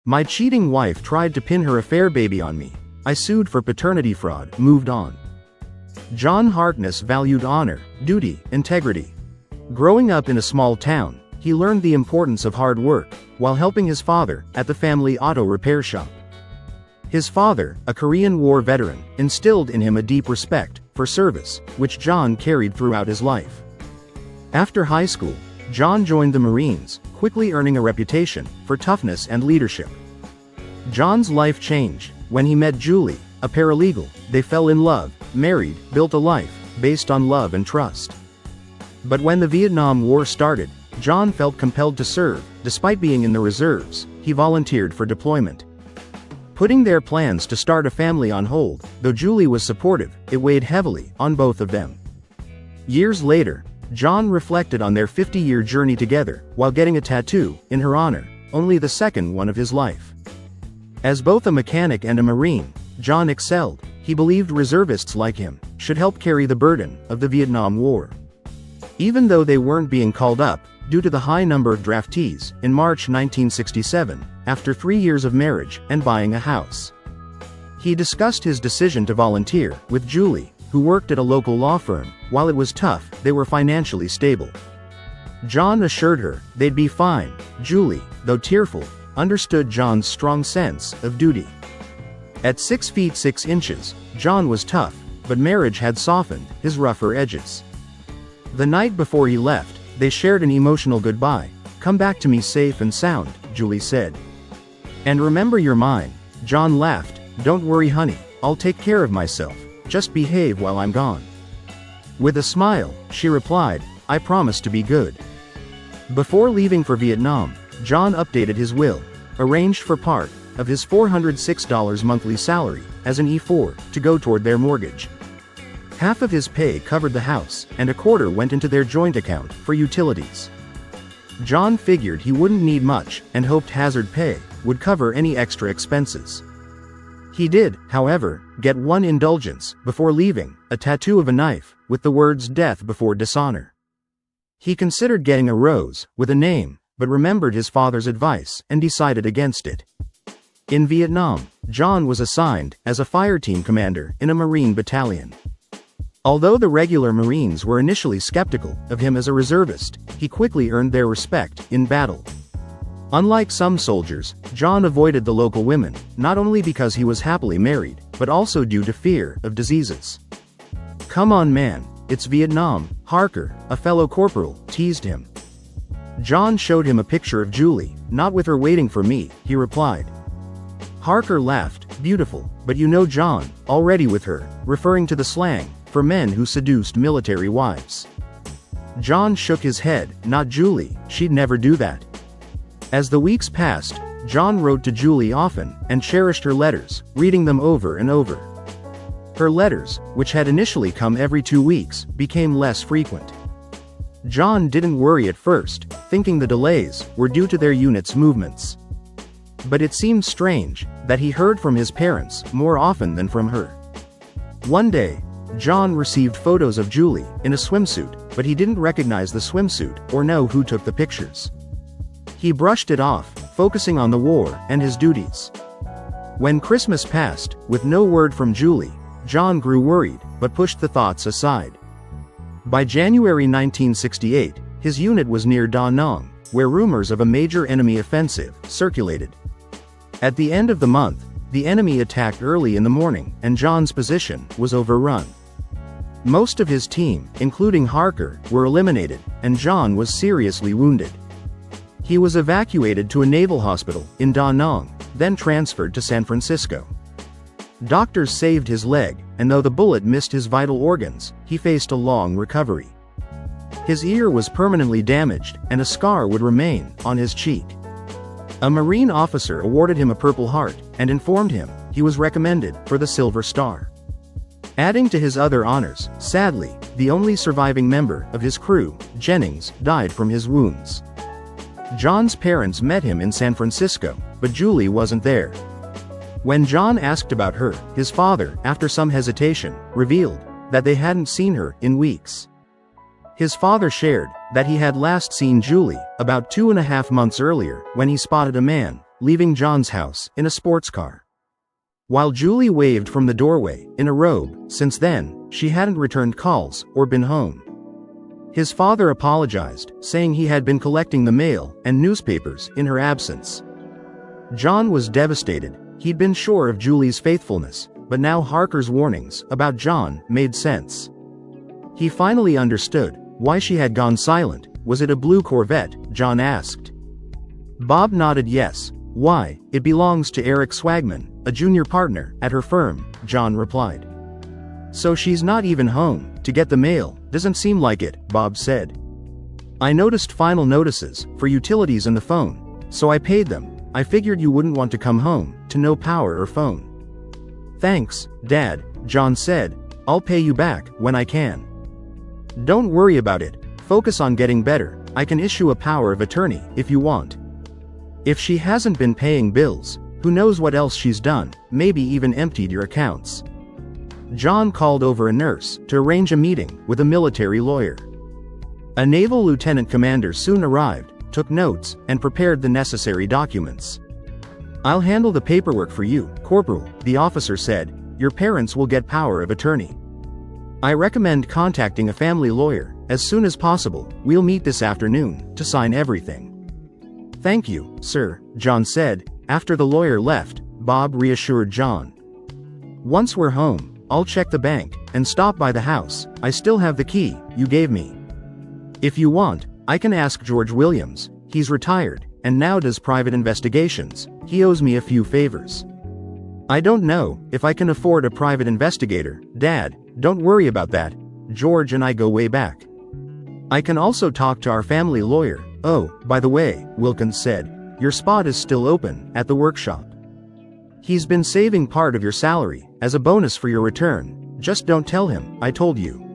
My cheating wife tried to pin her affair baby on me. I sued for paternity fraud, moved on. John Harkness valued honor, duty, integrity. Growing up in a small town, he learned the importance of hard work, while helping his father at the family auto repair shop. His father, a Korean War veteran, instilled in him a deep respect for service, which John carried throughout his life. After high school, John joined the Marines, quickly earning a reputation for toughness and leadership. John's life changed when he met Julie, a paralegal. They fell in love, married, built a life based on love and trust. But when the Vietnam War started, John felt compelled to serve. Despite being in the reserves, he volunteered for deployment. Putting their plans to start a family on hold, though Julie was supportive, it weighed heavily on both of them. Years later, John reflected on their 50-year journey together while getting a tattoo in her honor, only the second one of his life. As both a mechanic and a Marine, John excelled. He believed reservists like him should help carry the burden of the Vietnam War. Even though they weren't being called up, due to the high number of draftees, in March 1967, after 3 years of marriage and buying a house. He discussed his decision to volunteer with Julie, who worked at a local law firm. While it was tough, they were financially stable. John assured her they'd be fine. Julie, though tearful, understood John's strong sense of duty. At 6 feet 6 inches, John was tough, but marriage had softened his rougher edges. The night before he left, they shared an emotional goodbye. "Come back to me safe and sound," Julie said. "And remember you're mine." John laughed. "Don't worry honey, I'll take care of myself. Just behave while I'm gone." With a smile, she replied, "I promise to be good." Before leaving for Vietnam, John updated his will, arranged for part of his $406 monthly salary as an E4 to go toward their mortgage. Half of his pay covered the house, and a quarter went into their joint account for utilities. John figured he wouldn't need much and hoped hazard pay would cover any extra expenses. He did, however, get one indulgence before leaving, a tattoo of a knife with the words "Death before dishonor." He considered getting a rose with a name, but remembered his father's advice and decided against it. In Vietnam, John was assigned as a fire team commander in a Marine battalion. Although the regular Marines were initially skeptical of him as a reservist, he quickly earned their respect in battle. Unlike some soldiers, John avoided the local women, not only because he was happily married, but also due to fear of diseases. "Come on man, it's Vietnam," Harker, a fellow corporal, teased him. John showed him a picture of Julie. "Not with her waiting for me," he replied. Harker laughed. "Beautiful, but you know John, already with her," referring to the slang for men who seduced military wives. John shook his head. "Not Julie, she'd never do that." As the weeks passed, John wrote to Julie often and cherished her letters, reading them over and over. Her letters, which had initially come every 2 weeks, became less frequent. John didn't worry at first, thinking the delays were due to their unit's movements. But it seemed strange that he heard from his parents more often than from her. One day, John received photos of Julie in a swimsuit, but he didn't recognize the swimsuit or know who took the pictures. He brushed it off, focusing on the war and his duties. When Christmas passed, with no word from Julie, John grew worried, but pushed the thoughts aside. By January 1968, his unit was near Da Nang, where rumors of a major enemy offensive circulated. At the end of the month, the enemy attacked early in the morning, and John's position was overrun. Most of his team, including Harker, were eliminated, and John was seriously wounded. He was evacuated to a naval hospital in Da Nang, then transferred to San Francisco. Doctors saved his leg, and though the bullet missed his vital organs, he faced a long recovery. His ear was permanently damaged, and a scar would remain on his cheek. A Marine officer awarded him a Purple Heart, and informed him he was recommended for the Silver Star. Adding to his other honors, sadly, the only surviving member of his crew, Jennings, died from his wounds. John's parents met him in San Francisco, but Julie wasn't there. When John asked about her, his father, after some hesitation, revealed that they hadn't seen her in weeks. His father shared that he had last seen Julie about 2.5 months earlier when he spotted a man leaving John's house in a sports car. While Julie waved from the doorway, in a robe, since then, she hadn't returned calls or been home. His father apologized, saying he had been collecting the mail and newspapers in her absence. John was devastated. He'd been sure of Julie's faithfulness, but now Harker's warnings about John made sense. He finally understood why she had gone silent. Was it a blue Corvette? John asked. Bob nodded yes. Why? It belongs to Eric Swagman, a junior partner at her firm, John replied. So she's not even home to get the mail? Doesn't seem like it, Bob said. I noticed final notices for utilities and the phone, so I paid them. I figured you wouldn't want to come home to no power or phone. Thanks, Dad, John said. I'll pay you back when I can. Don't worry about it. Focus on getting better. I can issue a power of attorney if you want. If she hasn't been paying bills, who knows what else she's done, maybe even emptied your accounts. John called over a nurse to arrange a meeting with a military lawyer. A naval lieutenant commander soon arrived, took notes, and prepared the necessary documents. I'll handle the paperwork for you, Corporal, the officer said. Your parents will get power of attorney. I recommend contacting a family lawyer as soon as possible. We'll meet this afternoon to sign everything. Thank you, sir, John said. After the lawyer left, Bob reassured John. Once we're home, I'll check the bank and stop by the house. I still have the key you gave me. If you want, I can ask George Williams. He's retired and now does private investigations. He owes me a few favors. I don't know if I can afford a private investigator, Dad. Don't worry about that. George and I go way back. I can also talk to our family lawyer. Oh, by the way, Wilkins said, your spot is still open at the workshop. He's been saving part of your salary as a bonus for your return. Just don't tell him I told you.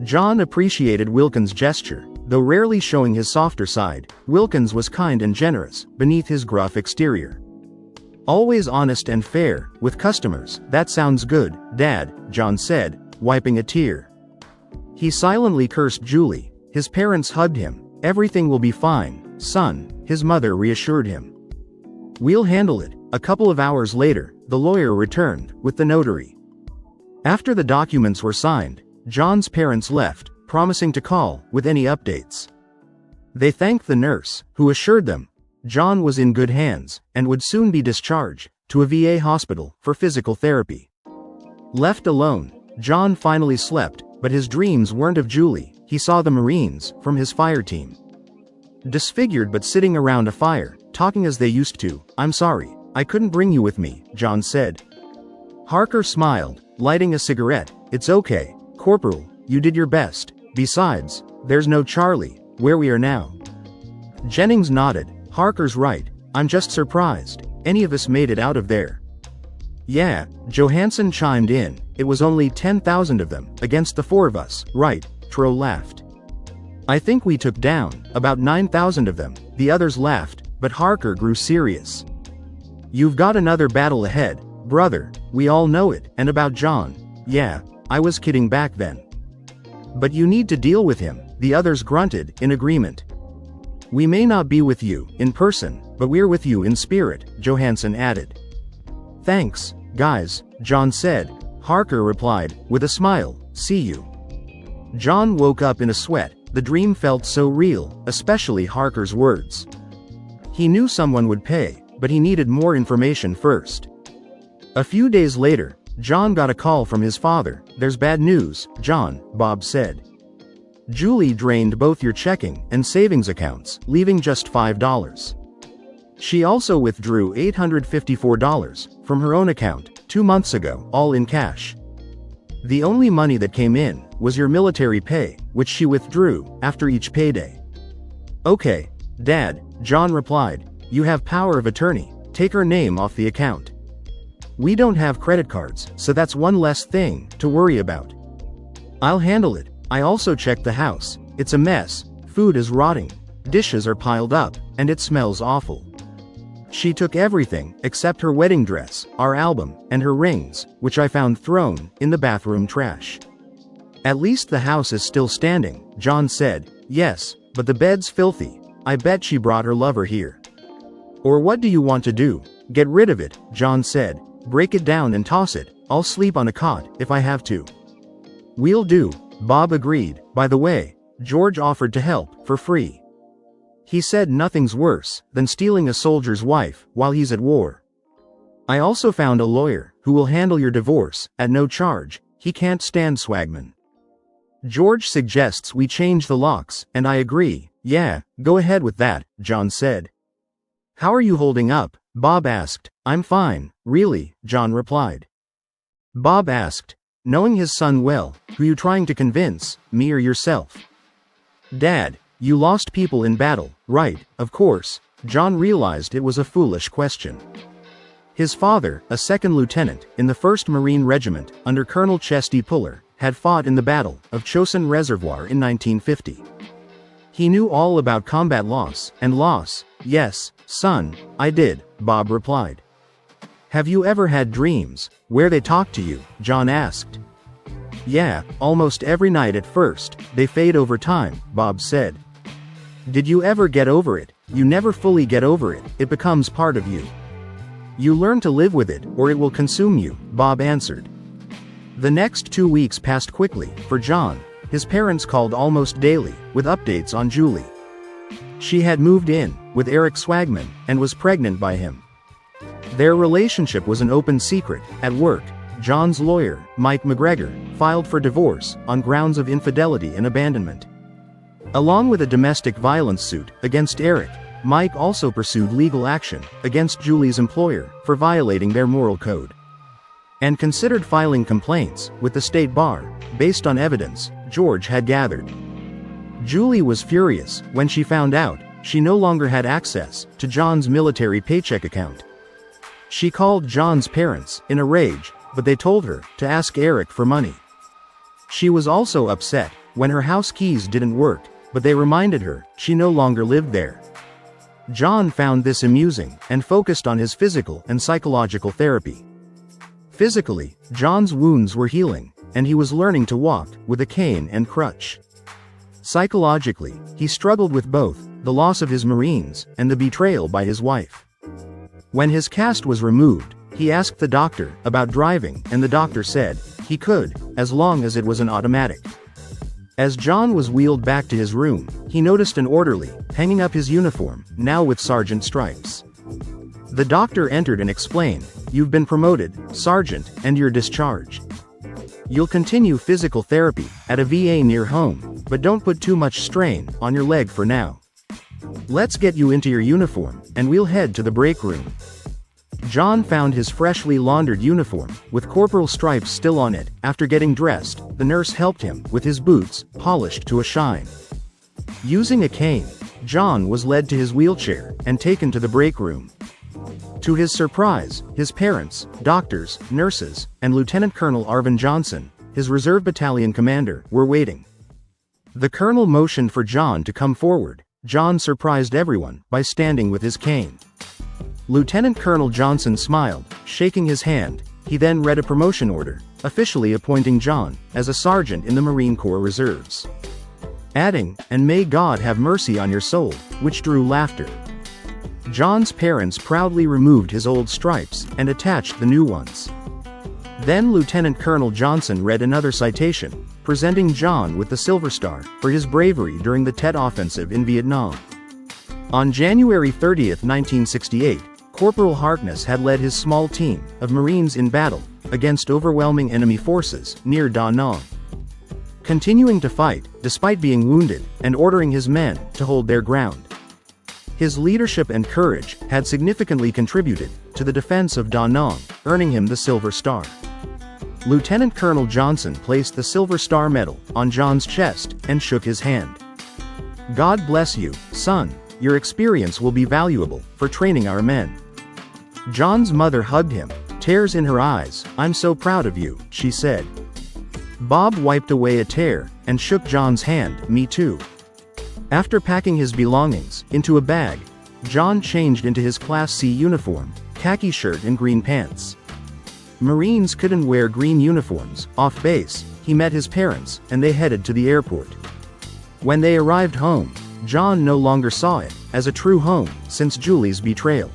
John appreciated Wilkins' gesture, though rarely showing his softer side. Wilkins was kind and generous beneath his gruff exterior. Always honest and fair with customers. That sounds good, Dad, John said, wiping a tear. He silently cursed Julie. His parents hugged him. Everything will be fine, son, his mother reassured him. We'll handle it. A couple of hours later, the lawyer returned with the notary. After the documents were signed, John's parents left, promising to call with any updates. They thanked the nurse, who assured them John was in good hands and would soon be discharged to a VA hospital for physical therapy. Left alone, John finally slept, but his dreams weren't of Julie. He saw the Marines from his fire team. Disfigured but sitting around a fire, talking as they used to. I'm sorry, I couldn't bring you with me, John said. Harker smiled, lighting a cigarette. It's okay, Corporal, you did your best. Besides, there's no Charlie, where we are now. Jennings nodded. Harker's right. I'm just surprised any of us made it out of there. Yeah, Johansson chimed in. It was only 10,000 of them against the 4 of us, right? Tro laughed. I think we took down about 9,000 of them. The others laughed, but Harker grew serious. You've got another battle ahead, brother. We all know it. And about John. Yeah, I was kidding back then. But you need to deal with him. The others grunted in agreement. We may not be with you in person, but we're with you in spirit, Johansson added. Thanks, guys, John said. Harker replied with a smile. See you. John woke up in a sweat. The dream felt so real, especially Harker's words. He knew someone would pay, but he needed more information first. A few days later, John got a call from his father. There's bad news, John, Bob said. Julie drained both your checking and savings accounts, leaving just $5. She also withdrew $854 from her own account 2 months ago, all in cash. The only money that came in was your military pay, which she withdrew after each payday. Okay, Dad, John replied. You have power of attorney. Take her name off the account. We don't have credit cards, so that's one less thing to worry about. I'll handle it. I also checked the house. It's a mess. Food is rotting. Dishes are piled up, and it smells awful. She took everything except her wedding dress, our album, and her rings, which I found thrown in the bathroom trash. At least the house is still standing, John said. Yes, but the bed's filthy. I bet she brought her lover here. Or what do you want to do? Get rid of it, John said. Break it down and toss it. I'll sleep on a cot, if I have to. We'll do, Bob agreed. By the way, George offered to help, for free. He said nothing's worse than stealing a soldier's wife while he's at war. I also found a lawyer who will handle your divorce at no charge. He can't stand swagmen. George suggests we change the locks, and I agree. Yeah, go ahead with that, John said. How are you holding up? Bob asked. I'm fine, really, John replied. Bob asked, knowing his son well, who you trying to convince, me or yourself? Dad, you lost people in battle, right? Of course. John realized it was a foolish question. His father, a second lieutenant in the 1st Marine Regiment under Colonel Chesty Puller, had fought in the Battle of Chosin Reservoir in 1950. He knew all about combat loss and loss. Yes, son, I did, Bob replied. Have you ever had dreams where they talk to you? John asked. Yeah, almost every night at first. They fade over time, Bob said. Did you ever get over it? You never fully get over it. It becomes part of you. You learn to live with it, or it will consume you, Bob answered. The next 2 weeks passed quickly for John. His parents called almost daily with updates on Julie. She had moved in with Eric Swagman and was pregnant by him. Their relationship was an open secret. At work, John's lawyer, Mike McGregor, filed for divorce on grounds of infidelity and abandonment. Along with a domestic violence suit against Eric, Mike also pursued legal action against Julie's employer for violating their moral code, and considered filing complaints with the state bar based on evidence George had gathered. Julie was furious when she found out she no longer had access to John's military paycheck account. She called John's parents in a rage, but they told her to ask Eric for money. She was also upset when her house keys didn't work, but they reminded her she no longer lived there. John found this amusing and focused on his physical and psychological therapy. Physically, John's wounds were healing, and he was learning to walk with a cane and crutch. Psychologically, he struggled with both the loss of his Marines and the betrayal by his wife. When his cast was removed, he asked the doctor about driving, and the doctor said he could, as long as it was an automatic. As John was wheeled back to his room, he noticed an orderly hanging up his uniform, now with sergeant stripes. The doctor entered and explained, "You've been promoted, sergeant, and you're discharged. You'll continue physical therapy at a VA near home, but don't put too much strain on your leg for now. Let's get you into your uniform, and we'll head to the break room." John found his freshly laundered uniform, with corporal stripes still on it. After getting dressed, the nurse helped him with his boots, polished to a shine. Using a cane, John was led to his wheelchair and taken to the break room. To his surprise, his parents, doctors, nurses, and Lieutenant Colonel Arvin Johnson, his reserve battalion commander, were waiting. The colonel motioned for John to come forward. John surprised everyone by standing with his cane. Lieutenant Colonel Johnson smiled, shaking his hand. He then read a promotion order, officially appointing John as a sergeant in the Marine Corps Reserves, adding, "And may God have mercy on your soul," which drew laughter. John's parents proudly removed his old stripes and attached the new ones. Then Lieutenant Colonel Johnson read another citation, presenting John with the Silver Star for his bravery during the Tet Offensive in Vietnam. On January 30, 1968, Corporal Harkness had led his small team of Marines in battle against overwhelming enemy forces near Da Nang, continuing to fight despite being wounded and ordering his men to hold their ground. His leadership and courage had significantly contributed to the defense of Da Nang, earning him the Silver Star. Lieutenant Colonel Johnson placed the Silver Star medal on John's chest and shook his hand. "God bless you, son. Your experience will be valuable for training our men." John's mother hugged him, tears in her eyes. "I'm so proud of you," she said. Bob wiped away a tear and shook John's hand. "Me too." After packing his belongings into a bag, John changed into his Class C uniform, khaki shirt and green pants. Marines couldn't wear green uniforms. Off base, he met his parents, and they headed to the airport. When they arrived home, John no longer saw it. as a true home since Julie's betrayal.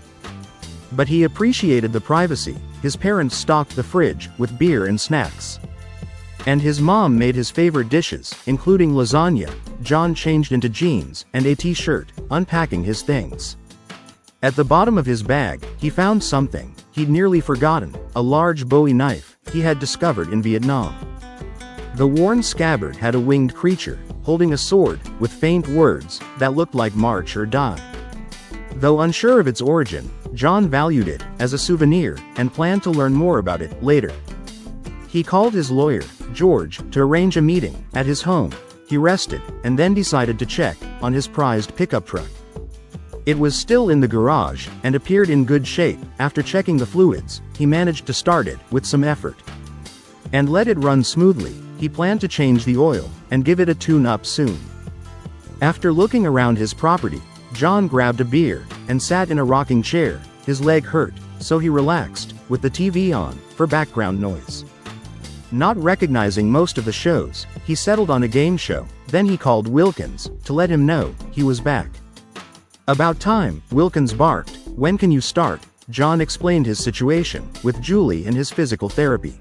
But he appreciated the privacy. His parents stocked the fridge with beer and snacks. And his mom made his favorite dishes, including lasagna. John changed into jeans and a t-shirt, unpacking his things. At the bottom of his bag, he found something he'd nearly forgotten, a large Bowie knife he had discovered in Vietnam. The worn scabbard had a winged creature, holding a sword, with faint words that looked like march or die. Though unsure of its origin, John valued it as a souvenir and planned to learn more about it later. He called his lawyer, George, to arrange a meeting at his home. He rested, and then decided to check on his prized pickup truck. It was still in the garage, and appeared in good shape. After checking the fluids, he managed to start it with some effort. And let it run smoothly. He planned to change the oil, and give it a tune-up soon. After looking around his property, John grabbed a beer, and sat in a rocking chair. His leg hurt, so he relaxed, with the TV on, for background noise. Not recognizing most of the shows, he settled on a game show. Then he called Wilkins, to let him know he was back. About time, Wilkins barked. When can you start? John explained his situation with Julie and his physical therapy.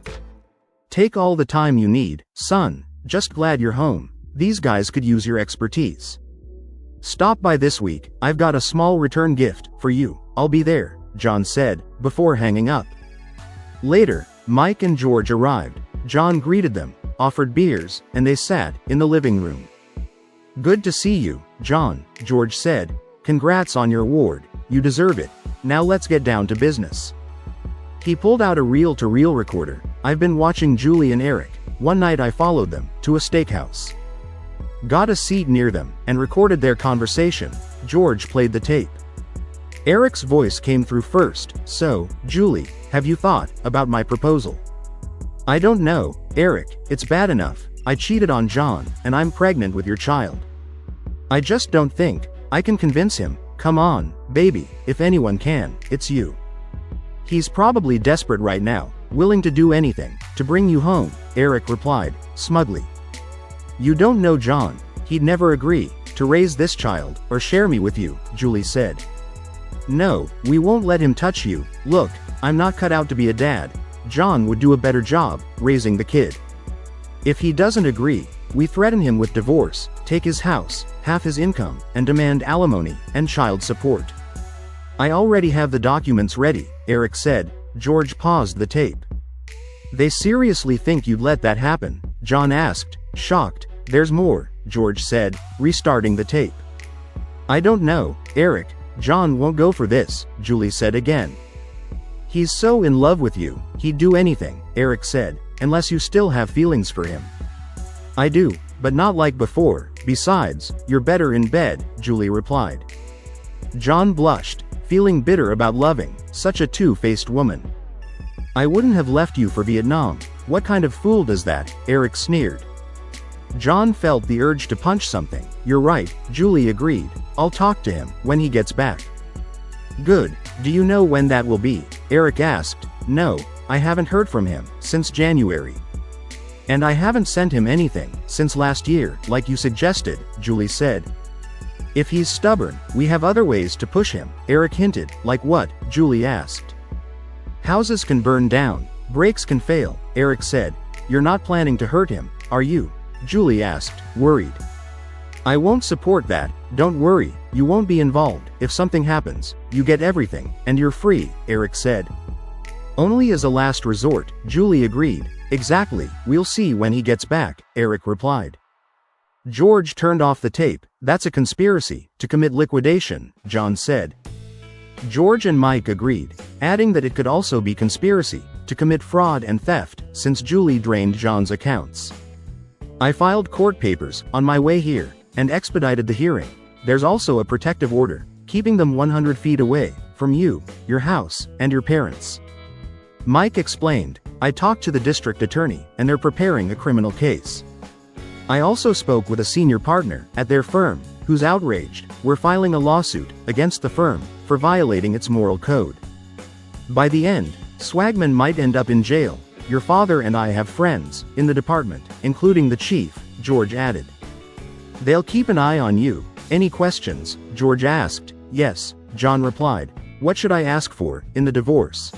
Take all the time you need, son. Just glad you're home. These guys could use your expertise. Stop by this week. I've got a small return gift for you. I'll be there, John said, before hanging up. Later, Mike and George arrived. John greeted them, offered beers, and they sat in the living room. Good to see you, John, George said. Congrats on your award. You deserve it. Now let's get down to business. He pulled out a reel-to-reel recorder. I've been watching Julie and Eric. One night I followed them to a steakhouse. Got a seat near them, and recorded their conversation. George played the tape. Eric's voice came through first. So, Julie, have you thought about my proposal? I don't know, Eric, it's bad enough. I cheated on John, and I'm pregnant with your child. I just don't think I can convince him. Come on, baby, if anyone can, it's you. He's probably desperate right now, willing to do anything to bring you home, Eric replied, smugly. You don't know John. He'd never agree to raise this child or share me with you, Julie said. No, we won't let him touch you. Look, I'm not cut out to be a dad. John would do a better job raising the kid. If he doesn't agree, we threaten him with divorce, take his house, half his income, and demand alimony and child support. I already have the documents ready, Eric said. George paused the tape. They seriously think you'd let that happen? John asked, shocked. There's more, George said, restarting the tape. I don't know, Eric. John won't go for this, Julie said again. He's so in love with you, he'd do anything, Eric said, unless you still have feelings for him. I do, but not like before. Besides, you're better in bed, Julie replied. John blushed, feeling bitter about loving such a two-faced woman. I wouldn't have left you for Vietnam. What kind of fool does that? Eric sneered. John felt the urge to punch something. You're right, Julie agreed. I'll talk to him when he gets back. Good. Do you know when that will be? Eric asked. No, I haven't heard from him since January. And I haven't sent him anything since last year, like you suggested, Julie said. If he's stubborn, we have other ways to push him, Eric hinted. Like what? Julie asked. Houses can burn down, brakes can fail, Eric said. You're not planning to hurt him, are you? Julie asked, worried. I won't support that. Don't worry, you won't be involved. If something happens, you get everything, and you're free, Eric said. Only as a last resort, Julie agreed. Exactly, we'll see when he gets back, Eric replied. George turned off the tape. That's a conspiracy to commit liquidation, John said. George and Mike agreed, adding that it could also be conspiracy to commit fraud and theft, since Julie drained John's accounts. I filed court papers on my way here, and expedited the hearing. There's also a protective order, keeping them 100 feet away from you, your house, and your parents. Mike explained, I talked to the district attorney, and they're preparing a criminal case. I also spoke with a senior partner at their firm, who's outraged. We're filing a lawsuit against the firm for violating its moral code. By the end, Swagman might end up in jail. Your father and I have friends in the department, including the chief, George added. They'll keep an eye on you, Any questions? George asked. Yes, John replied. What should I ask for, in the divorce?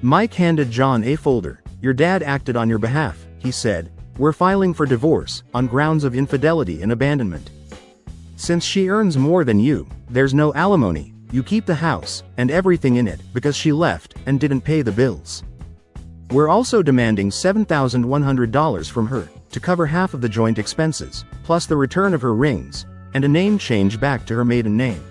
Mike handed John a folder. Your dad acted on your behalf, he said. We're filing for divorce, on grounds of infidelity and abandonment. Since she earns more than you, there's no alimony, you keep the house, and everything in it, because she left, and didn't pay the bills. We're also demanding $7,100 from her, to cover half of the joint expenses, plus the return of her rings, and a name change back to her maiden name.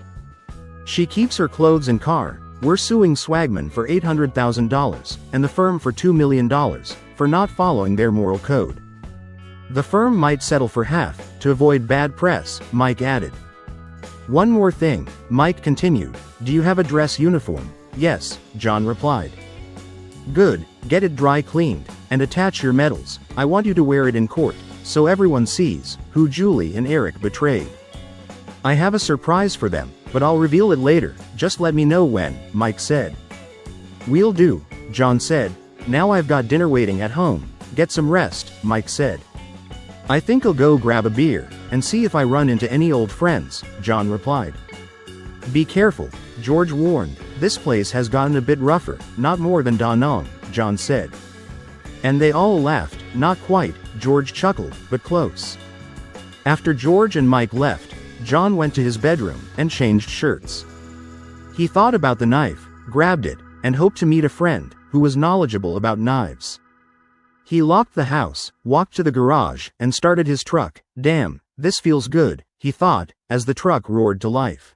She keeps her clothes and car. We're suing Swagman for $800,000, and the firm for $2 million, for not following their moral code. The firm might settle for half, to avoid bad press, Mike added. One more thing, Mike continued. Do you have a dress uniform? Yes, John replied. Good, get it dry cleaned, and attach your medals. I want you to wear it in court, so everyone sees who Julie and Eric betrayed. I have a surprise for them, but I'll reveal it later, just let me know when, Mike said. We'll do, John said. Now I've got dinner waiting at home. Get some rest, Mike said. I think I'll go grab a beer, and see if I run into any old friends, John replied. Be careful, George warned. This place has gotten a bit rougher, not more than Da Nang, John said. And they all laughed. Not quite, George chuckled, but close. After George and Mike left, John went to his bedroom, and changed shirts. He thought about the knife, grabbed it, and hoped to meet a friend, who was knowledgeable about knives. He locked the house, walked to the garage, and started his truck. Damn, this feels good, he thought, as the truck roared to life.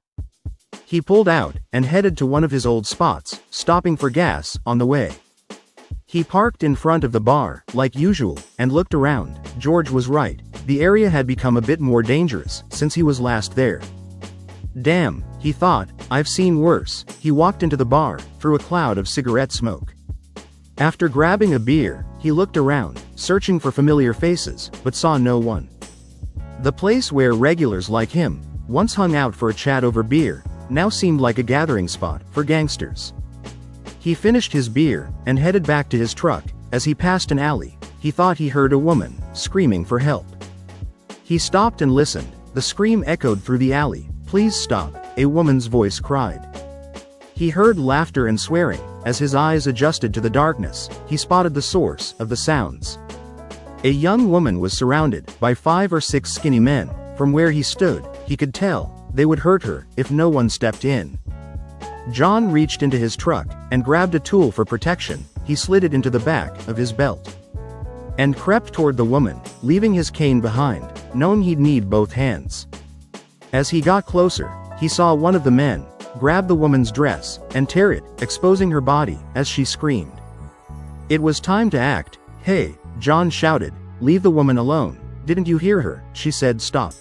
He pulled out, and headed to one of his old spots, stopping for gas, on the way. He parked in front of the bar, like usual, and looked around. George was right. The area had become a bit more dangerous, since he was last there. Damn, he thought, I've seen worse. He walked into the bar, through a cloud of cigarette smoke. After grabbing a beer, he looked around, searching for familiar faces, but saw no one. The place where regulars like him, once hung out for a chat over beer, now seemed like a gathering spot for gangsters. He finished his beer, and headed back to his truck. As he passed an alley, he thought he heard a woman, screaming for help. He stopped and listened. The scream echoed through the alley. Please stop, a woman's voice cried. He heard laughter and swearing. As his eyes adjusted to the darkness, he spotted the source of the sounds. A young woman was surrounded by 5 or 6 skinny men. From where he stood, he could tell they would hurt her if no one stepped in. John reached into his truck, and grabbed a tool for protection. He slid it into the back of his belt, and crept toward the woman, leaving his cane behind, knowing he'd need both hands. As he got closer, he saw one of the men grab the woman's dress, and tear it, exposing her body, as she screamed. It was time to act. Hey, John shouted, leave the woman alone. Didn't you hear her? She said stop.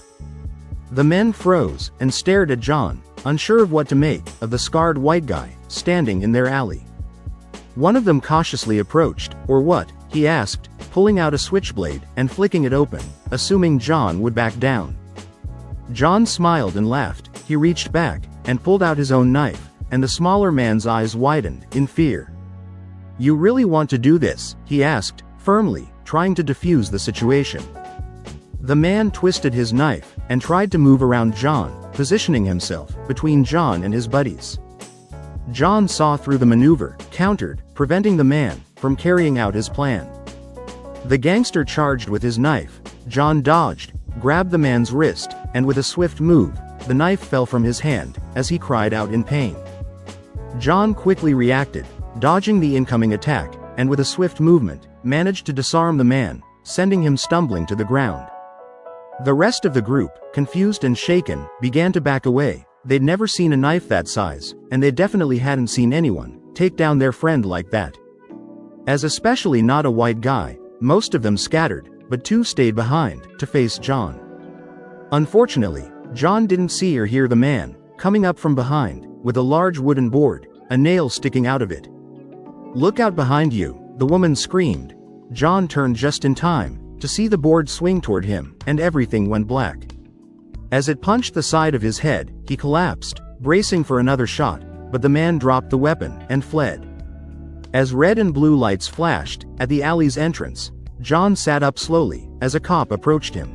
The men froze, and stared at John, unsure of what to make of the scarred white guy, standing in their alley. One of them cautiously approached. Or what? He asked, pulling out a switchblade, and flicking it open, assuming John would back down. John smiled and laughed. He reached back, and pulled out his own knife, and the smaller man's eyes widened, in fear. You really want to do this? He asked, firmly, trying to defuse the situation. The man twisted his knife, and tried to move around John, positioning himself between John and his buddies. John saw through the maneuver, countered, preventing the man from carrying out his plan. The gangster charged with his knife. John dodged, grabbed the man's wrist, and with a swift move, the knife fell from his hand, as he cried out in pain. John quickly reacted, dodging the incoming attack, and with a swift movement, managed to disarm the man, sending him stumbling to the ground. The rest of the group, confused and shaken, began to back away. They'd never seen a knife that size, and they definitely hadn't seen anyone take down their friend like that. As especially not a white guy, most of them scattered, but 2 stayed behind, to face John. Unfortunately, John didn't see or hear the man, coming up from behind, with a large wooden board, a nail sticking out of it. Look out behind you, the woman screamed. John turned just in time, to see the board swing toward him, and everything went black. As it punched the side of his head, he collapsed, bracing for another shot, but the man dropped the weapon, and fled. As red and blue lights flashed, at the alley's entrance, John sat up slowly, as a cop approached him.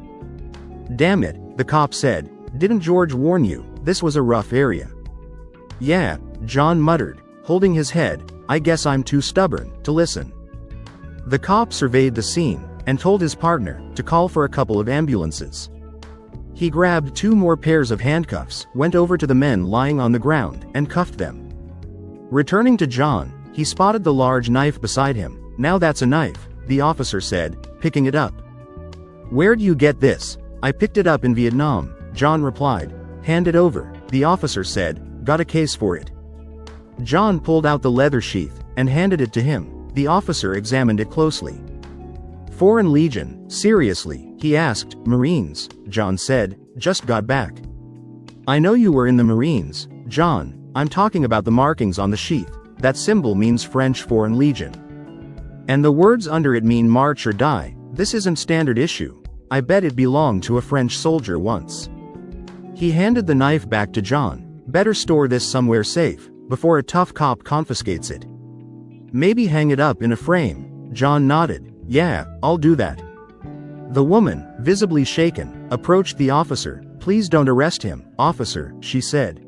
Damn it, the cop said. Didn't George warn you, this was a rough area? Yeah, John muttered, holding his head, I guess I'm too stubborn to listen. The cop surveyed the scene and told his partner to call for a couple of ambulances. He grabbed 2 more pairs of handcuffs, went over to the men lying on the ground, and cuffed them. Returning to John, he spotted the large knife beside him. Now that's a knife, the officer said, picking it up. Where'd you get this? I picked it up in Vietnam, John replied. Hand it over, the officer said, got a case for it. John pulled out the leather sheath and handed it to him. The officer examined it closely. Foreign Legion, seriously, he asked. Marines, John said, just got back. I know you were in the Marines, John, I'm talking about the markings on the sheath. That symbol means French Foreign Legion. And the words under it mean march or die. This isn't standard issue. I bet it belonged to a French soldier once. He handed the knife back to John. Better store this somewhere safe, before a tough cop confiscates it. Maybe hang it up in a frame. John nodded. Yeah, I'll do that. The woman, visibly shaken, approached the officer. Please don't arrest him, officer, she said.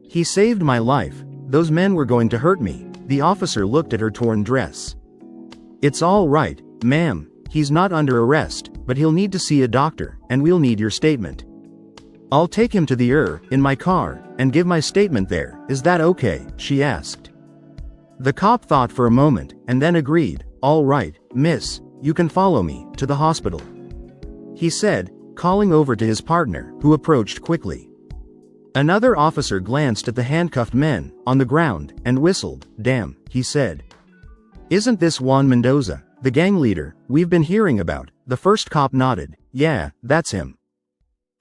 He saved my life. Those men were going to hurt me. The officer looked at her torn dress. It's all right, ma'am, he's not under arrest, but he'll need to see a doctor, and we'll need your statement. I'll take him to the in my car, and give my statement there. Is that okay? She asked. The cop thought for a moment, and then agreed. All right, miss, you can follow me to the hospital, he said, calling over to his partner, who approached quickly. Another officer glanced at the handcuffed men on the ground and whistled. Damn, he said. Isn't this Juan Mendoza, the gang leader we've been hearing about? The first cop nodded. Yeah, that's him.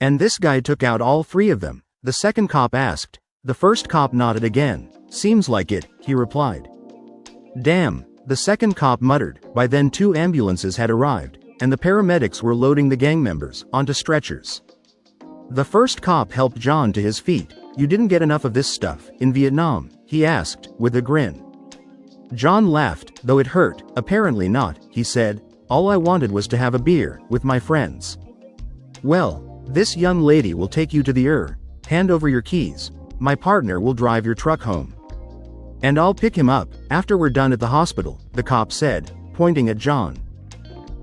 And this guy took out all 3 of them, the second cop asked. The first cop nodded again. Seems like it, he replied. Damn, the second cop muttered. By then 2 ambulances had arrived, and the paramedics were loading the gang members onto stretchers. The first cop helped John to his feet. You didn't get enough of this stuff in Vietnam? He asked, with a grin. John laughed, though it hurt. Apparently not, he said. All I wanted was to have a beer with my friends. Well, this young lady will take you to the Hand over your keys. My partner will drive your truck home. And I'll pick him up after we're done at the hospital, the cop said, pointing at John.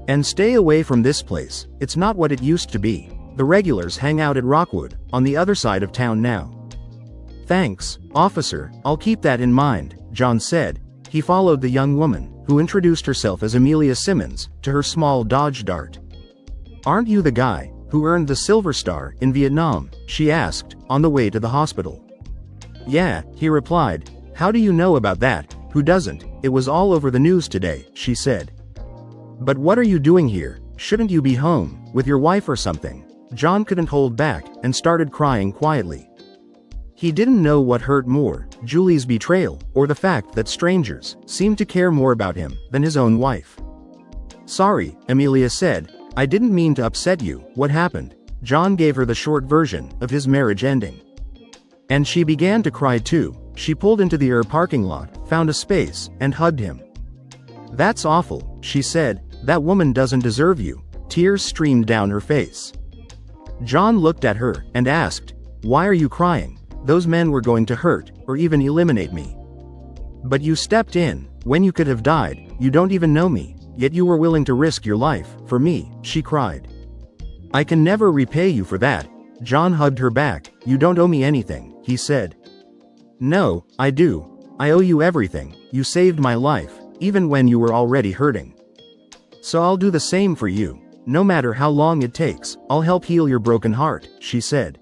And stay away from this place. It's not what it used to be. The regulars hang out at Rockwood, on the other side of town now. Thanks, officer, I'll keep that in mind, John said. He followed the young woman, who introduced herself as Amelia Simmons, to her small Dodge Dart. Aren't you the guy who earned the Silver Star in Vietnam? She asked, on the way to the hospital. Yeah, he replied. How do you know about that? Who doesn't? It was all over the news today, she said. But what are you doing here? Shouldn't you be home, with your wife or something? John couldn't hold back, and started crying quietly. He didn't know what hurt more, Julie's betrayal, or the fact that strangers seemed to care more about him than his own wife. Sorry, Amelia said. I didn't mean to upset you. What happened? John gave her the short version of his marriage ending. And she began to cry too. She pulled into the parking lot, found a space, and hugged him. That's awful, she said. That woman doesn't deserve you. Tears streamed down her face. John looked at her and asked, why are you crying? Those men were going to hurt, or even eliminate me. But you stepped in, when you could have died. You don't even know me, yet you were willing to risk your life, for me, she cried. I can never repay you for that. John hugged her back. You don't owe me anything, he said. No, I do. I owe you everything. You saved my life, even when you were already hurting. So I'll do the same for you. No matter how long it takes, I'll help heal your broken heart, she said.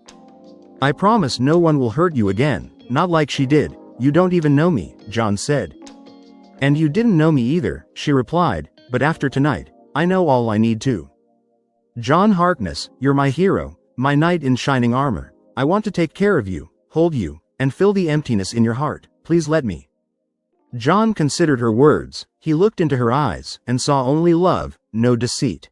I promise no one will hurt you again, not like she did. You don't even know me, John said. And you didn't know me either, she replied, but after tonight, I know all I need to. John Harkness, you're my hero, my knight in shining armor. I want to take care of you, hold you, and fill the emptiness in your heart. Please let me. John considered her words. He looked into her eyes, and saw only love, no deceit.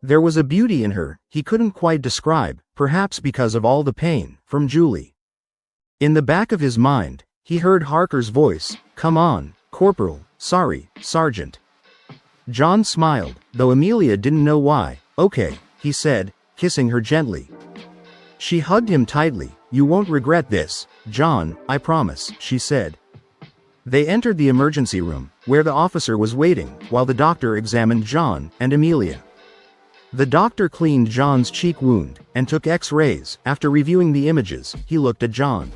There was a beauty in her he couldn't quite describe, perhaps because of all the pain from Julie. In the back of his mind, he heard Harker's voice, come on, Corporal, sorry, Sergeant. John smiled, though Amelia didn't know why. Okay, he said, kissing her gently. She hugged him tightly. "You won't regret this, John, I promise," she said. They entered the emergency room, where the officer was waiting, while the doctor examined John and Amelia. The doctor cleaned John's cheek wound, and took X-rays. After reviewing the images, he looked at John.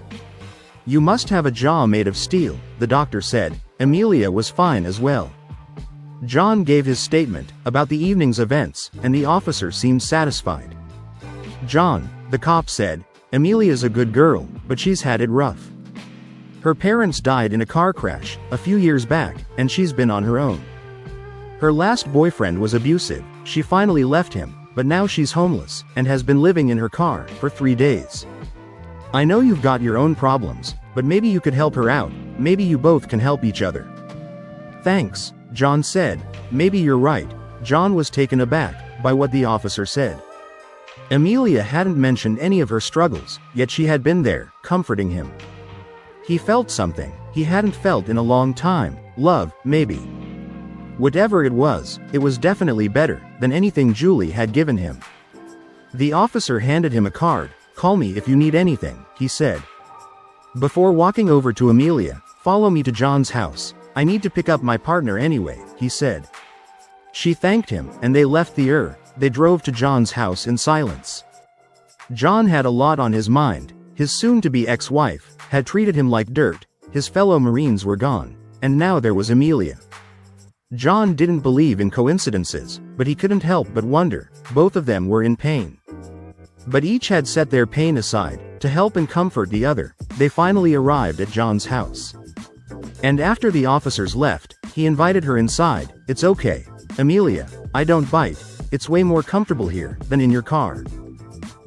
"You must have a jaw made of steel," the doctor said. Amelia was fine as well. John gave his statement about the evening's events, and the officer seemed satisfied. "John," the cop said, "Amelia's a good girl, but she's had it rough. Her parents died in a car crash a few years back, and she's been on her own. Her last boyfriend was abusive. She finally left him, but now she's homeless, and has been living in her car for 3 days. I know you've got your own problems, but maybe you could help her out. Maybe you both can help each other." "Thanks," John said. "Maybe you're right." John was taken aback by what the officer said. Amelia hadn't mentioned any of her struggles, yet she had been there, comforting him. He felt something he hadn't felt in a long time. Love, maybe. Whatever it was definitely better than anything Julie had given him. The officer handed him a card. "Call me if you need anything," he said. Before walking over to Amelia, "Follow me to John's house. I need to pick up my partner anyway," he said. She thanked him, and they left They drove to John's house in silence. John had a lot on his mind. His soon-to-be ex-wife had treated him like dirt, his fellow Marines were gone, and now there was Amelia. John didn't believe in coincidences, but he couldn't help but wonder. Both of them were in pain. But each had set their pain aside to help and comfort the other. They finally arrived at John's house. And after the officers left, he invited her inside. "It's okay, Amelia, I don't bite. It's way more comfortable here than in your car."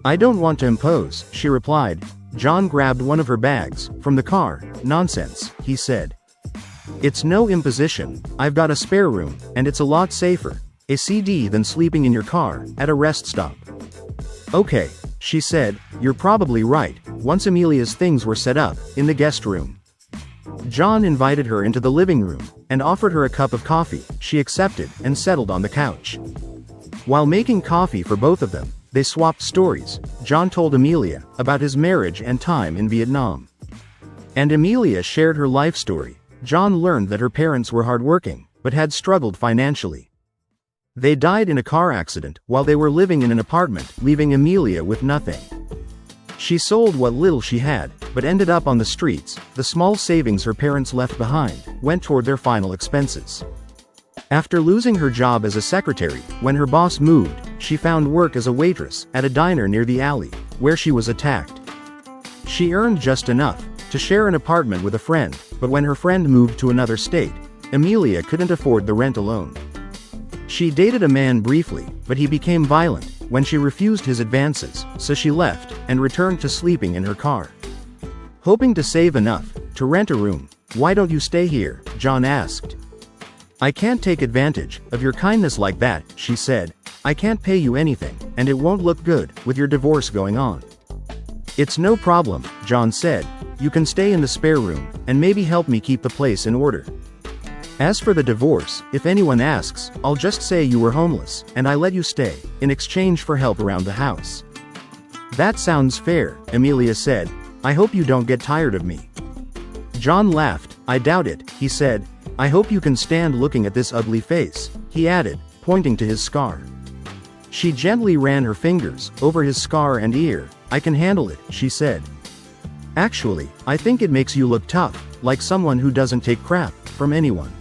"I don't want to impose," she replied. John grabbed one of her bags from the car. "Nonsense," he said. "It's no imposition. I've got a spare room, and it's a lot safer, a CD, than sleeping in your car at a rest stop." "Okay," she said. "You're probably right." Once Amelia's things were set up in the guest room, John invited her into the living room and offered her a cup of coffee. She accepted and settled on the couch. While making coffee for both of them, they swapped stories. John told Amelia about his marriage and time in Vietnam, and Amelia shared her life story. John learned that her parents were hardworking, but had struggled financially. They died in a car accident while they were living in an apartment, leaving Amelia with nothing. She sold what little she had, but ended up on the streets. The small savings her parents left behind went toward their final expenses. After losing her job as a secretary, when her boss moved, she found work as a waitress at a diner near the alley, where she was attacked. She earned just enough to share an apartment with a friend, but when her friend moved to another state, Amelia couldn't afford the rent alone. She dated a man briefly, but he became violent when she refused his advances, so she left and returned to sleeping in her car. Hoping to save enough to rent a room. "Why don't you stay here?" John asked. "I can't take advantage of your kindness like that," she said. "I can't pay you anything, and it won't look good with your divorce going on." "It's no problem," John said. "You can stay in the spare room, and maybe help me keep the place in order. As for the divorce, if anyone asks, I'll just say you were homeless, and I let you stay, in exchange for help around the house." "That sounds fair," Amelia said. "I hope you don't get tired of me." John laughed. "I doubt it," he said. "I hope you can stand looking at this ugly face," he added, pointing to his scar. She gently ran her fingers over his scar and ear. "I can handle it," she said. "Actually, I think it makes you look tough, like someone who doesn't take crap from anyone."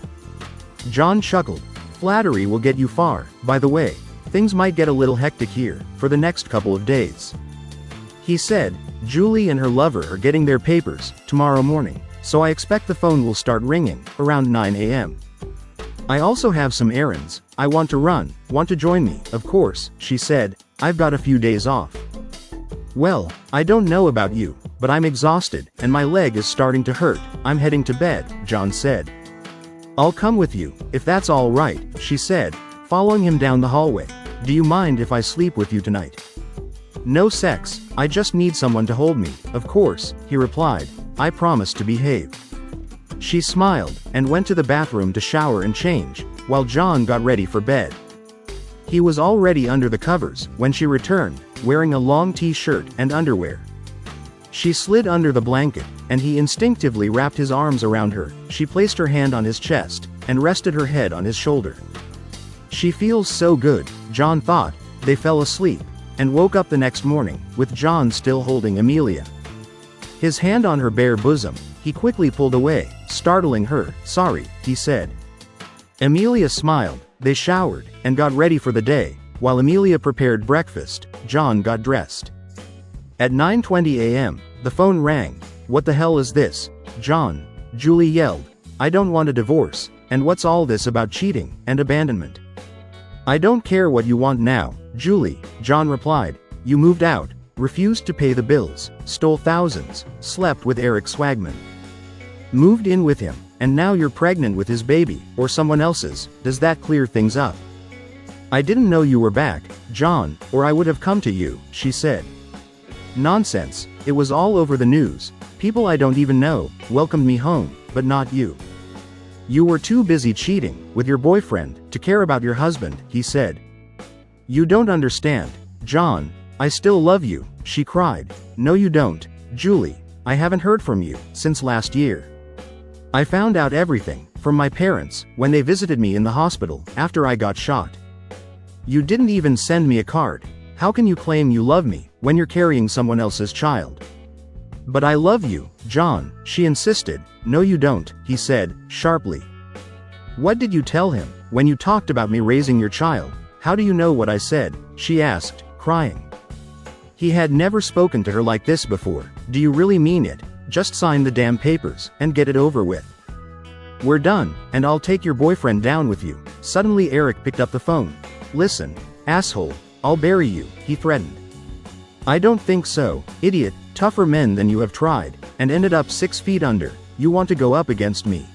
John chuckled. "Flattery will get you far. By the way, things might get a little hectic here for the next couple of days," he said. "Julie and her lover are getting their papers tomorrow morning, so I expect the phone will start ringing around 9 a.m. I also have some errands I want to run. Want to join me?" "Of course," she said. "I've got a few days off." "Well, I don't know about you, but I'm exhausted, and my leg is starting to hurt. I'm heading to bed," John said. "I'll come with you, if that's all right," she said, following him down the hallway. "Do you mind if I sleep with you tonight?" "No sex, I just need someone to hold me." "Of course," he replied. "I promise to behave." She smiled, and went to the bathroom to shower and change, while John got ready for bed. He was already under the covers when she returned, wearing a long t-shirt and underwear. She slid under the blanket, and he instinctively wrapped his arms around her. She placed her hand on his chest, and rested her head on his shoulder. She feels so good, John thought. They fell asleep, and woke up the next morning, with John still holding Amelia. His hand on her bare bosom, he quickly pulled away, startling her. Sorry, he said. Amelia smiled. They showered, and got ready for the day. While Amelia prepared breakfast, John got dressed. At 9:20 a.m., the phone rang. What the hell is this, John? Julie yelled. I don't want a divorce, and what's all this about cheating and abandonment? I don't care what you want now, Julie, John replied. You moved out, refused to pay the bills, stole thousands, slept with Eric Swagman. Moved in with him, and now you're pregnant with his baby, or someone else's. Does that clear things up? I didn't know you were back, John, or I would have come to you, she said. Nonsense, it was all over the news. People I don't even know welcomed me home, but not you. You were too busy cheating with your boyfriend to care about your husband, he said. You don't understand, John. I still love you, she cried. No you don't, Julie. I haven't heard from you since last year. I found out everything from my parents when they visited me in the hospital after I got shot. You didn't even send me a card. How can you claim you love me when you're carrying someone else's child? But I love you, John, she insisted. No you don't, he said, sharply. What did you tell him when you talked about me raising your child? How do you know what I said? She asked, crying. He had never spoken to her like this before. Do you really mean it? Just sign the damn papers and get it over with. We're done, and I'll take your boyfriend down with you. Suddenly Eric picked up the phone. Listen, asshole, I'll bury you, he threatened. I don't think so, idiot. Tougher men than you have tried, and ended up 6 feet under. You want to go up against me?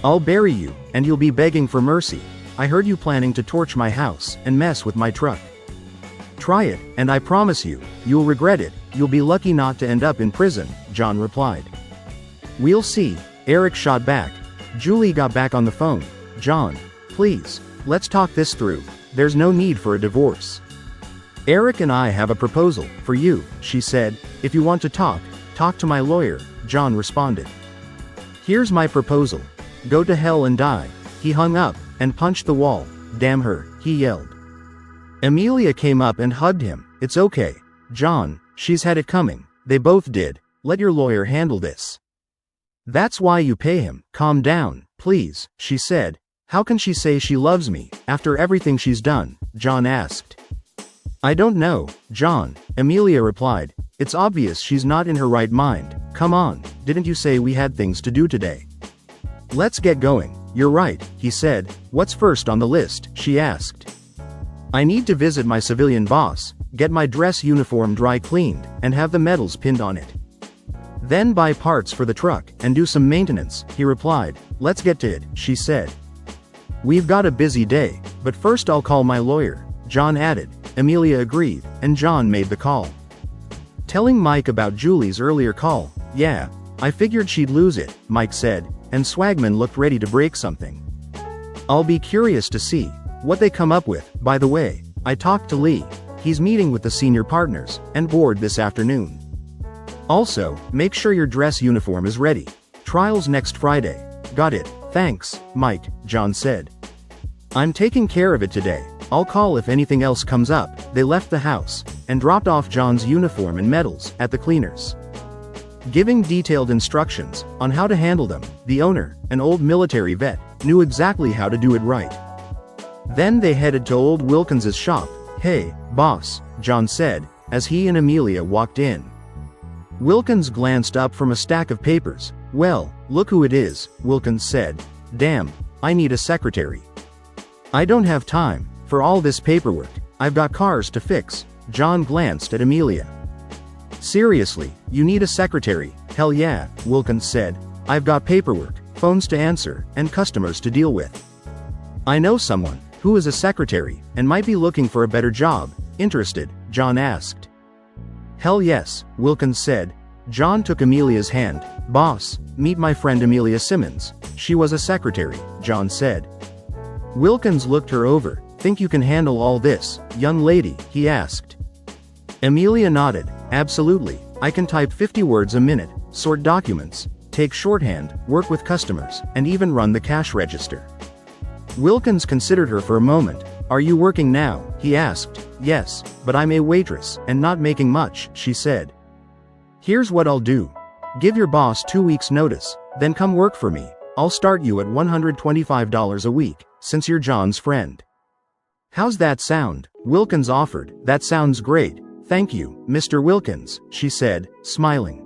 I'll bury you, and you'll be begging for mercy. I heard you planning to torch my house and mess with my truck. Try it, and I promise you, you'll regret it. You'll be lucky not to end up in prison, John replied. We'll see, Eric shot back. Julie got back on the phone. John, please, let's talk this through. There's no need for a divorce. Eric and I have a proposal for you, she said. If you want to talk to my lawyer, John responded. Here's my proposal. Go to hell and die. He hung up and punched the wall. Damn her, he yelled. Amelia came up and hugged him. It's okay, John, she's had it coming. They both did. Let your lawyer handle this. That's why you pay him. Calm down, please, she said. How can she say she loves me after everything she's done? John asked. I don't know, John, Amelia replied. It's obvious she's not in her right mind. Come on, didn't you say we had things to do today? Let's get going. You're right, he said. What's first on the list? She asked. I need to visit my civilian boss, get my dress uniform dry cleaned, and have the medals pinned on it. Then buy parts for the truck, and do some maintenance, he replied. Let's get to it, she said. We've got a busy day, but first I'll call my lawyer, John added. Amelia agreed, and John made the call. Telling Mike about Julie's earlier call. Yeah, I figured she'd lose it, Mike said, and Swagman looked ready to break something. I'll be curious to see what they come up with. By the way, I talked to Lee. He's meeting with the senior partners and board this afternoon. Also, make sure your dress uniform is ready. Trial's next Friday. Got it, thanks, Mike, John said. I'm taking care of it today. I'll call if anything else comes up. They left the house and dropped off John's uniform and medals at the cleaners. Giving detailed instructions on how to handle them, the owner, an old military vet, knew exactly how to do it right. Then they headed to old Wilkins's shop. Hey, boss, John said, as he and Amelia walked in. Wilkins glanced up from a stack of papers. Well, look who it is, Wilkins said. Damn, I need a secretary. I don't have time for all this paperwork. I've got cars to fix. John glanced at Amelia. Seriously, you need a secretary? Hell yeah, Wilkins said. I've got paperwork, phones to answer, and customers to deal with. I know someone who is a secretary and might be looking for a better job. Interested? John asked. Hell yes, Wilkins said. John took Amelia's hand. Boss, meet my friend Amelia Simmons. She was a secretary, John said. Wilkins looked her over. Think you can handle all this, young lady?" he asked. Amelia nodded. "Absolutely. I can type 50 words a minute, sort documents, take shorthand, work with customers, and even run the cash register." Wilkins considered her for a moment. "Are you working now?" he asked. "Yes, but I'm a waitress, and not making much," she said. "Here's what I'll do. Give your boss 2 weeks' notice, then come work for me. I'll start you at $125 a week, since you're John's friend." "How's that sound?" Wilkins offered. "That sounds great. Thank you, Mr. Wilkins," she said, smiling.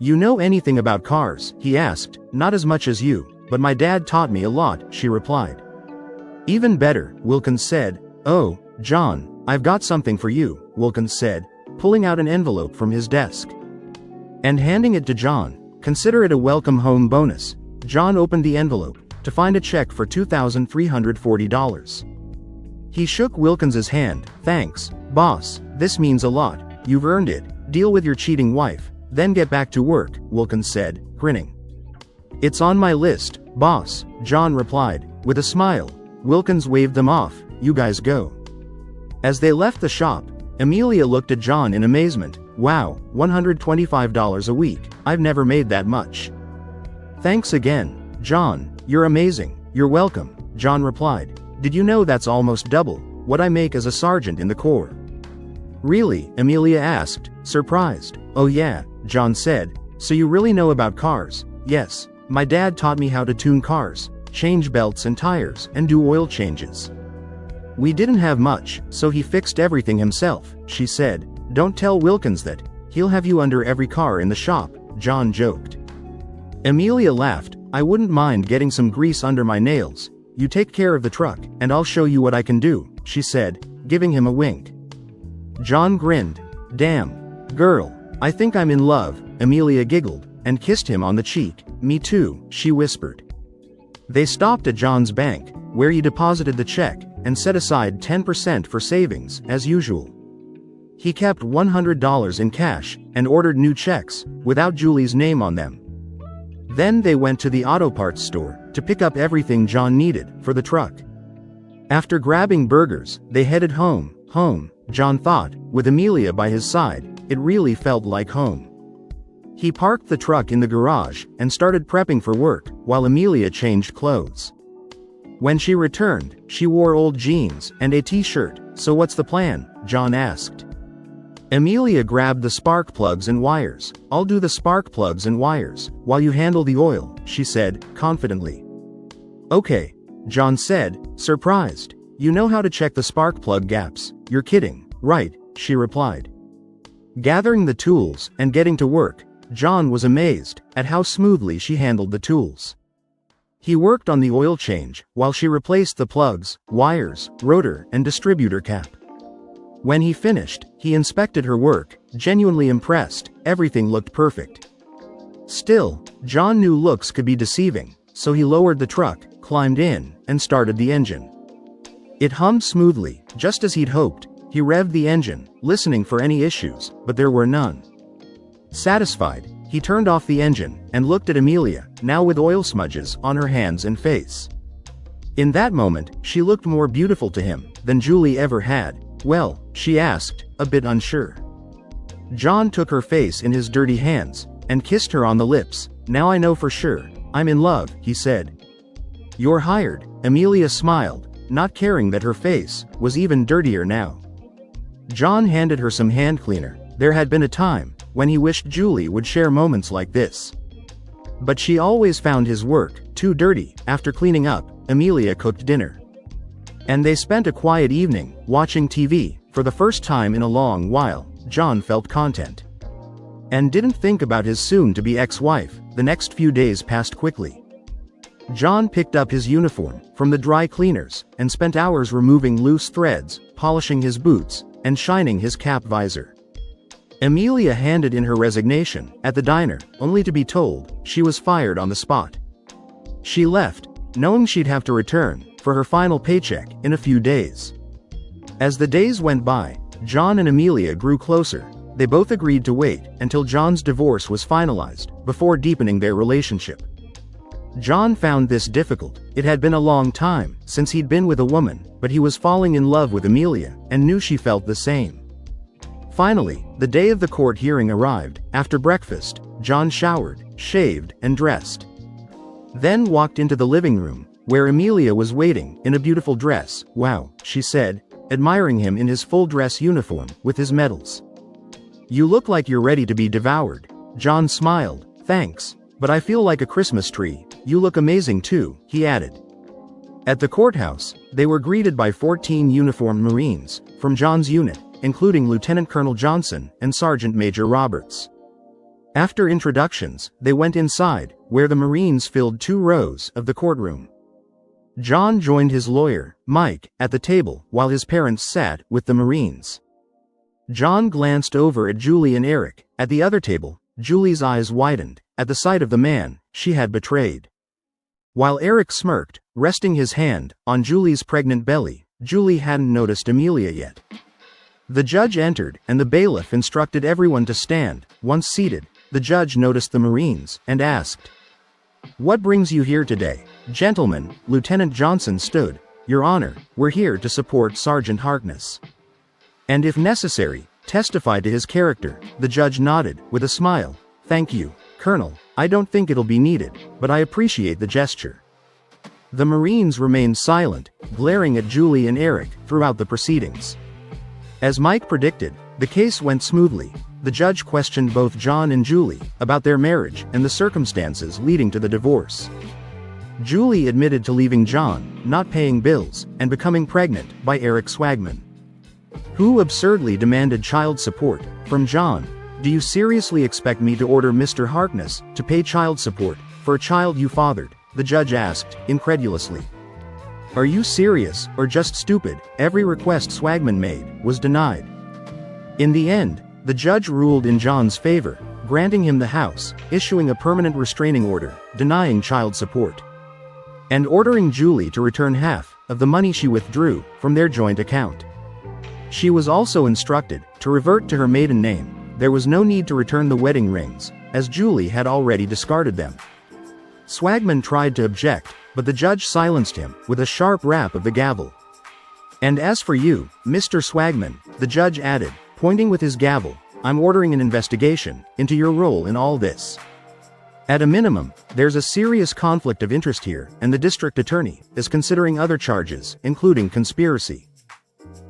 "You know anything about cars?" he asked. "Not as much as you, but my dad taught me a lot," she replied. "Even better," Wilkins said. "Oh, John, I've got something for you," Wilkins said, pulling out an envelope from his desk and handing it to John. "Consider it a welcome home bonus." John opened the envelope to find a check for $2,340. He shook Wilkins's hand. "Thanks, boss, this means a lot. You've earned it. Deal with your cheating wife, then get back to work," Wilkins said, grinning. "It's on my list, boss," John replied, with a smile. Wilkins waved them off. "You guys go." As they left the shop, Amelia looked at John in amazement. "Wow, $125 a week. I've never made that much." "Thanks again, John. You're amazing." "You're welcome," John replied. "Did you know that's almost double what I make as a sergeant in the Corps?" "Really?" Amelia asked, surprised. "Oh yeah," John said. "So you really know about cars?" "Yes. My dad taught me how to tune cars, change belts and tires, and do oil changes. We didn't have much, so he fixed everything himself," she said. "Don't tell Wilkins that. He'll have you under every car in the shop," John joked. Amelia laughed. "I wouldn't mind getting some grease under my nails. You take care of the truck, and I'll show you what I can do," she said, giving him a wink. John grinned. "Damn, girl, I think I'm in love," Amelia giggled, and kissed him on the cheek. "Me too," she whispered. They stopped at John's bank, where he deposited the check, and set aside 10% for savings, as usual. He kept $100 in cash, and ordered new checks, without Julie's name on them. Then they went to the auto parts store, to pick up everything John needed, for the truck. After grabbing burgers, they headed home. Home, John thought, with Amelia by his side, it really felt like home. He parked the truck in the garage, and started prepping for work, while Amelia changed clothes. When she returned, she wore old jeans, and a t-shirt. "So what's the plan?" John asked. Amelia grabbed the spark plugs and wires. "I'll do the spark plugs and wires, while you handle the oil," she said, confidently. "Okay," John said, surprised. "You know how to check the spark plug gaps. You're kidding, right?" she replied. Gathering the tools, and getting to work, John was amazed at how smoothly she handled the tools. He worked on the oil change, while she replaced the plugs, wires, rotor, and distributor cap. When he finished, he inspected her work, genuinely impressed. Everything looked perfect. Still, John knew looks could be deceiving, so he lowered the truck, climbed in, and started the engine. It hummed smoothly, just as he'd hoped. He revved the engine, listening for any issues, but there were none. Satisfied, he turned off the engine, and looked at Amelia, now with oil smudges on her hands and face. In that moment, she looked more beautiful to him than Julie ever had. "Well?" she asked, a bit unsure. John took her face in his dirty hands, and kissed her on the lips. "Now I know for sure. I'm in love," he said. "You're hired," Amelia smiled, not caring that her face was even dirtier now. John handed her some hand cleaner. There had been a time when he wished Julie would share moments like this. But she always found his work too dirty. After cleaning up, Amelia cooked dinner. And they spent a quiet evening, watching TV. For the first time in a long while, John felt content. And didn't think about his soon-to-be ex-wife. The next few days passed quickly. John picked up his uniform from the dry cleaners, and spent hours removing loose threads, polishing his boots, and shining his cap visor. Amelia handed in her resignation at the diner, only to be told she was fired on the spot. She left, knowing she'd have to return for her final paycheck in a few days. As the days went by, John and Amelia grew closer. They both agreed to wait until John's divorce was finalized before deepening their relationship. John found this difficult. It had been a long time since he'd been with a woman, but he was falling in love with Amelia, and knew she felt the same. Finally, the day of the court hearing arrived. After breakfast, John showered, shaved, and dressed. Then walked into the living room, where Amelia was waiting, in a beautiful dress. "Wow," she said, admiring him in his full dress uniform, with his medals. "You look like you're ready to be devoured." John smiled. "Thanks, but I feel like a Christmas tree." "You look amazing too," he added. At the courthouse, they were greeted by 14 uniformed Marines, from John's unit, including Lieutenant Colonel Johnson and Sergeant Major Roberts. After introductions, they went inside, where the Marines filled 2 rows of the courtroom. John joined his lawyer, Mike, at the table, while his parents sat with the Marines. John glanced over at Julie and Eric. At the other table, Julie's eyes widened, at the sight of the man she had betrayed. While Eric smirked, resting his hand on Julie's pregnant belly. Julie hadn't noticed Amelia yet. The judge entered, and the bailiff instructed everyone to stand. Once seated, the judge noticed the Marines, and asked, "What brings you here today?" "Gentlemen," Lieutenant Johnson stood, "Your Honor, we're here to support Sergeant Harkness. And if necessary, testify to his character." The judge nodded, with a smile. "Thank you, Colonel. I don't think it'll be needed, but I appreciate the gesture." The Marines remained silent, glaring at Julie and Eric throughout the proceedings. As Mike predicted, the case went smoothly. The judge questioned both John and Julie about their marriage and the circumstances leading to the divorce. Julie admitted to leaving John, not paying bills, and becoming pregnant by Eric Swagman, who absurdly demanded child support from John. "Do you seriously expect me to order Mr. Harkness to pay child support for a child you fathered?" the judge asked, incredulously. "Are you serious, or just stupid?" Every request Swagman made was denied. In the end, the judge ruled in John's favor, granting him the house, issuing a permanent restraining order, denying child support, and ordering Julie to return half of the money she withdrew from their joint account. She was also instructed to revert to her maiden name. There was no need to return the wedding rings, as Julie had already discarded them. Swagman tried to object, but the judge silenced him with a sharp rap of the gavel. "And as for you, Mr. Swagman," the judge added, pointing with his gavel, "I'm ordering an investigation into your role in all this. At a minimum, there's a serious conflict of interest here, and the district attorney is considering other charges, including conspiracy."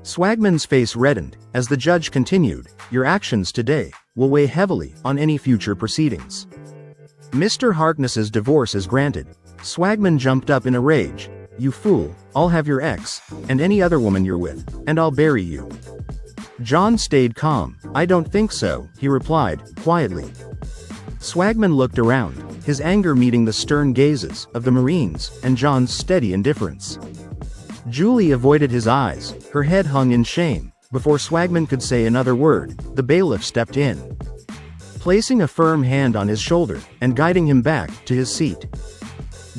Swagman's face reddened as the judge continued, "Your actions today will weigh heavily on any future proceedings. Mr. Harkness's divorce is granted." Swagman jumped up in a rage. "You fool, I'll have your ex, and any other woman you're with, and I'll bury you." John stayed calm. "I don't think so," he replied, quietly. Swagman looked around, his anger meeting the stern gazes of the Marines and John's steady indifference. Julie avoided his eyes, her head hung in shame. Before Swagman could say another word, the bailiff stepped in, placing a firm hand on his shoulder and guiding him back to his seat.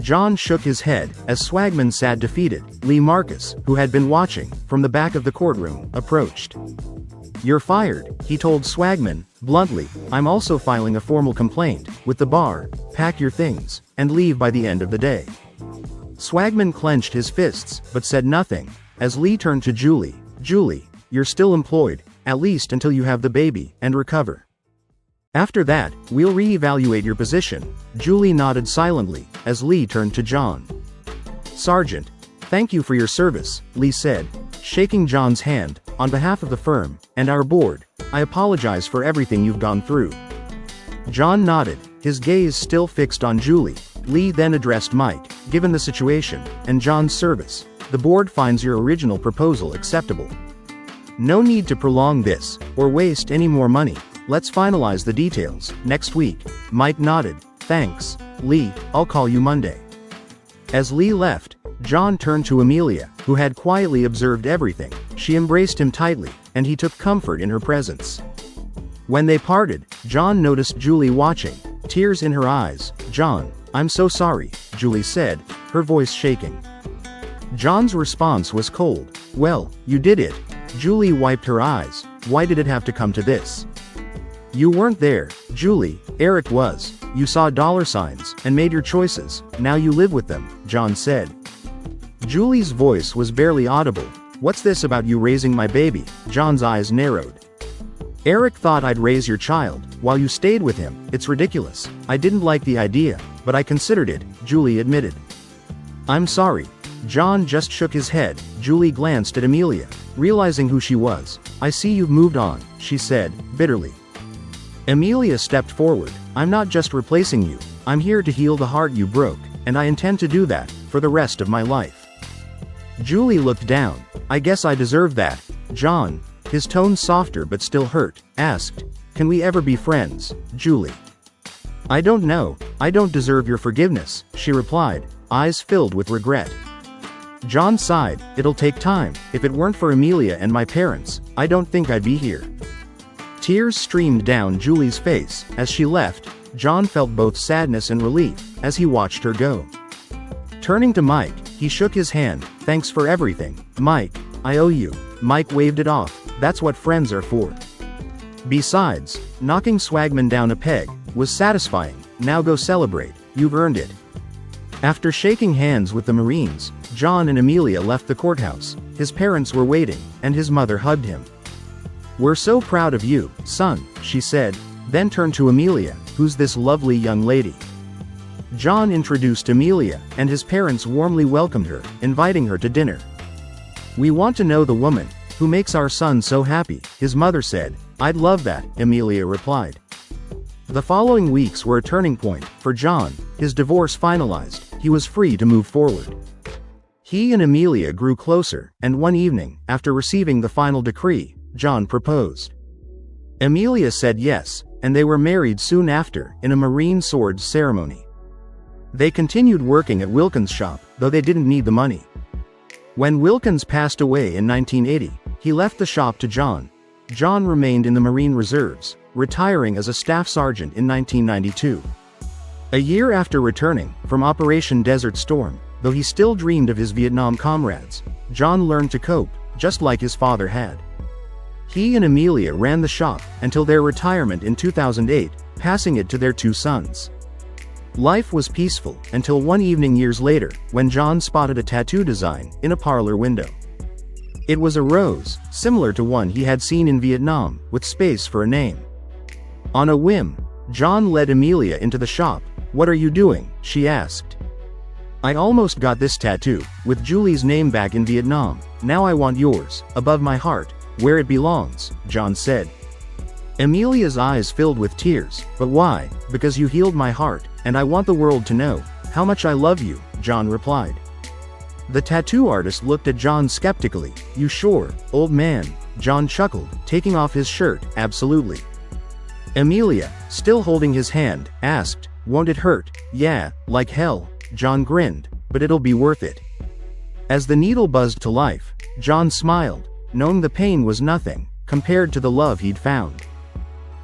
John shook his head as Swagman sat defeated. Lee Marcus, who had been watching from the back of the courtroom, approached. "You're fired," he told Swagman, bluntly. "I'm also filing a formal complaint with the bar. Pack your things and leave by the end of the day." Swagman clenched his fists, but said nothing, as Lee turned to Julie. "Julie, you're still employed, at least until you have the baby and recover. After that, we'll re-evaluate your position." Julie nodded silently, as Lee turned to John. "Sergeant, thank you for your service," Lee said, shaking John's hand. "On behalf of the firm and our board, I apologize for everything you've gone through." John nodded, his gaze still fixed on Julie. Lee then addressed Mike. "Given the situation and John's service, the board finds your original proposal acceptable. No need to prolong this or waste any more money. Let's finalize the details next week." Mike nodded. "Thanks, Lee, I'll call you Monday." As Lee left, John turned to Amelia, who had quietly observed everything. She embraced him tightly, and he took comfort in her presence. When they parted, John noticed Julie watching, tears in her eyes. "John, I'm so sorry," Julie said, her voice shaking. John's response was cold. "Well, you did it." Julie wiped her eyes. "Why did it have to come to this?" "You weren't there, Julie, Eric was. You saw dollar signs and made your choices. Now you live with them, John said. Julie's voice was barely audible. What's this about you raising my baby? John's eyes narrowed. Eric thought I'd raise your child, while you stayed with him. It's ridiculous. I didn't like the idea, but I considered it, Julie admitted. I'm sorry. John just shook his head. Julie glanced at Amelia, realizing who she was. I see you've moved on, she said, bitterly. Amelia stepped forward. I'm not just replacing you. I'm here to heal the heart you broke, and I intend to do that, for the rest of my life. Julie looked down. I guess I deserve that. John, his tone softer but still hurt, asked, can we ever be friends, Julie? I don't know. I don't deserve your forgiveness, she replied, eyes filled with regret. John sighed. It'll take time. If it weren't for Amelia and my parents, I don't think I'd be here. Tears streamed down Julie's face. As she left, John felt both sadness and relief as he watched her go. Turning to Mike, he shook his hand. Thanks for everything, Mike. I owe you. Mike waved it off. That's what friends are for. Besides, knocking Swagman down a peg was satisfying. Now go celebrate. You've earned it. After shaking hands with the Marines, John and Amelia left the courthouse. His parents were waiting, and his mother hugged him. We're so proud of you, son, she said, then turned to Amelia. Who's this lovely young lady? John introduced Amelia, and his parents warmly welcomed her, inviting her to dinner. We want to know the woman who makes our son so happy, his mother said. I'd love that, Amelia replied. The following weeks were a turning point for John. His divorce finalized. He was free to move forward. He and Amelia grew closer, and one evening, after receiving the final decree, John proposed. Amelia said yes, and they were married soon after, in a Marine swords ceremony. They continued working at Wilkins' shop, though they didn't need the money. When Wilkins passed away in 1980, he left the shop to John. John remained in the Marine Reserves, retiring as a staff sergeant in 1992. A year after returning from Operation Desert Storm, though he still dreamed of his Vietnam comrades, John learned to cope, just like his father had. He and Amelia ran the shop until their retirement in 2008, passing it to their two sons. Life was peaceful until one evening years later, when John spotted a tattoo design in a parlor window. It was a rose, similar to one he had seen in Vietnam, with space for a name. On a whim, John led Amelia into the shop. What are you doing? She asked. I almost got this tattoo, with Julie's name back in Vietnam. Now I want yours, above my heart, where it belongs, John said. Amelia's eyes filled with tears. But why? Because you healed my heart, and I want the world to know how much I love you, John replied. The tattoo artist looked at John skeptically. You sure, old man? John chuckled, taking off his shirt. Absolutely. Amelia, still holding his hand, asked, won't it hurt? Yeah, like hell, John grinned, but it'll be worth it. As the needle buzzed to life, John smiled, knowing the pain was nothing compared to the love he'd found.